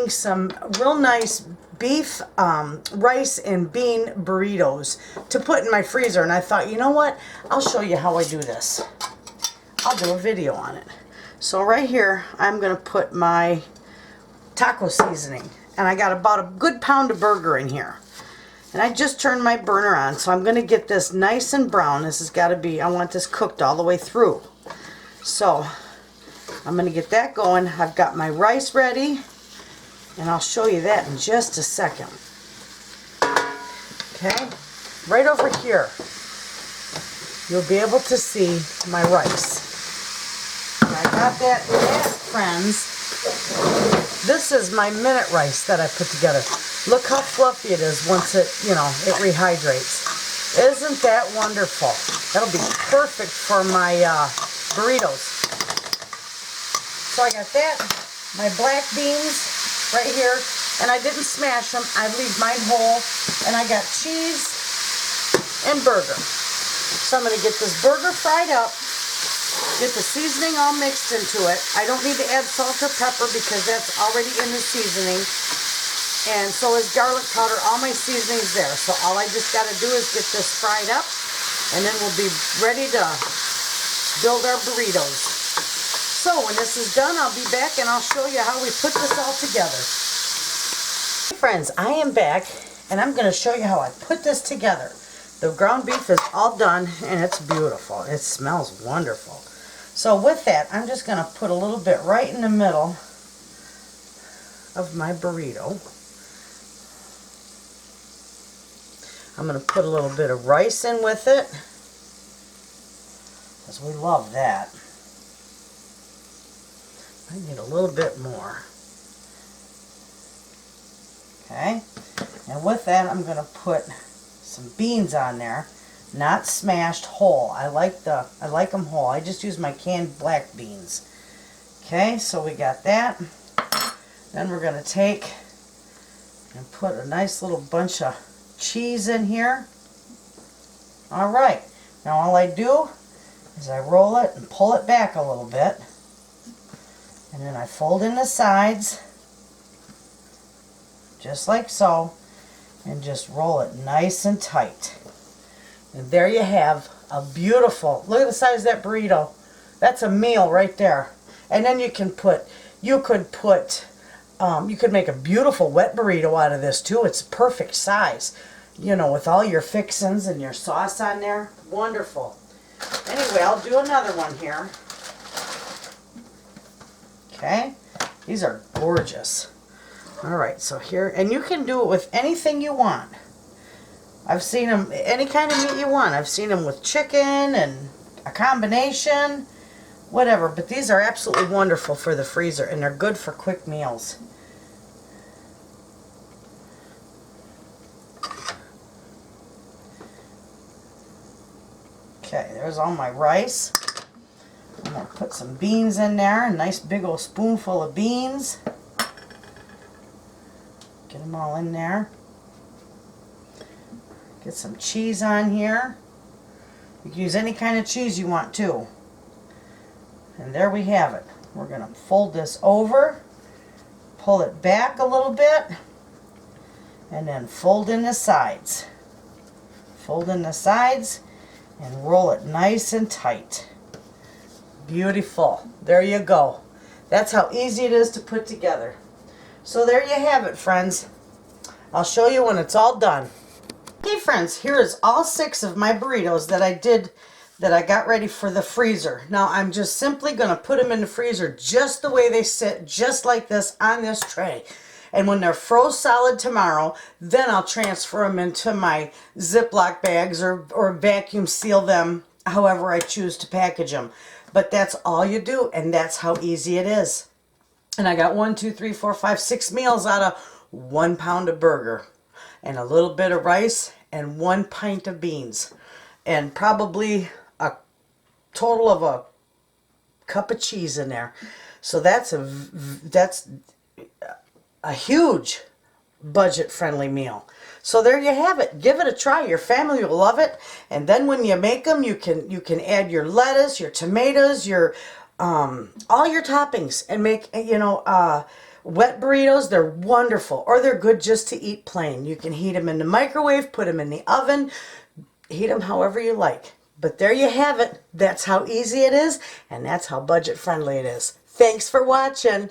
making some real nice beef, rice and bean burritos to put in my freezer. And I thought, you know what? I'll show you how I do this. I'll do a video on it. So right here, I'm going to put my taco seasoning. And I got about a good pound of burger in here. And I just turned my burner on. So I'm going to get this nice and brown. This has got to be, I want this cooked all the way through. So I'm going to get that going. I've got my rice ready. And I'll show you that in just a second. Okay, right over here, you'll be able to see my rice. And I got that, friends. This is my minute rice that I put together. Look how fluffy it is once it, it rehydrates. Isn't that wonderful? That'll be perfect for my burritos. So I got that, my black beans right here, and I didn't smash them. I leave mine whole, and I got cheese and burger. So I'm going to get this burger fried up, get the seasoning all mixed into it. I don't need to add salt or pepper because that's already in the seasoning, and so is garlic powder. All my seasoning's there, so all I just got to do is get this fried up, and then we'll be ready to build our burritos. So when this is done, I'll be back and I'll show you how we put this all together. Hey friends, I am back and I'm going to show you how I put this together. The ground beef is all done and it's beautiful. It smells wonderful. So with that, I'm just going to put a little bit right in the middle of my burrito. I'm going to put a little bit of rice in with it, because we love that. I need a little bit more. Okay, and with that I'm going to put some beans on there, not smashed, whole. I like them whole. I just use my canned black beans. Okay, so we got that. Then we're going to take and put a nice little bunch of cheese in here. All right, now all I do is I roll it and pull it back a little bit. And then I fold in the sides, just like so, and just roll it nice and tight. And there you have a beautiful, look at the size of that burrito. That's a meal right there. And then you could make a beautiful wet burrito out of this too. It's perfect size, with all your fixings and your sauce on there. Wonderful. Anyway, I'll do another one here. Okay, these are gorgeous. Alright, so here, and you can do it with anything you want. I've seen them, any kind of meat you want. I've seen them with chicken and a combination, whatever. But these are absolutely wonderful for the freezer, and they're good for quick meals. Okay, there's all my rice. I'm going to put some beans in there, a nice big old spoonful of beans. Get them all in there. Get some cheese on here. You can use any kind of cheese you want too. And there we have it. We're going to fold this over, pull it back a little bit, and then fold in the sides. Fold in the sides and roll it nice and tight. Beautiful. There you go. That's how easy it is to put together. So there you have it, friends. I'll show you when it's all done. Okay, friends, here is all 6 of my burritos that I got ready for the freezer. Now I'm just simply going to put them in the freezer just the way they sit, just like this on this tray. And when they're froze solid tomorrow, then I'll transfer them into my Ziploc bags or vacuum seal them however I choose to package them. But that's all you do, and that's how easy it is. And I got 1, 2, 3, 4, 5, 6 meals out of 1 pound of burger and a little bit of rice and 1 pint of beans and probably a total of a cup of cheese in there. So that's a huge budget-friendly meal. So there you have it. Give it a try. Your family will love it. And then when you make them, you can add your lettuce, your tomatoes, your all your toppings, and make Wet burritos, they're wonderful, or they're good just to eat plain. You can heat them in the microwave, put them in the oven, heat them however you like. But there you have it. That's how easy it is, and that's how budget friendly it is. Thanks for watching.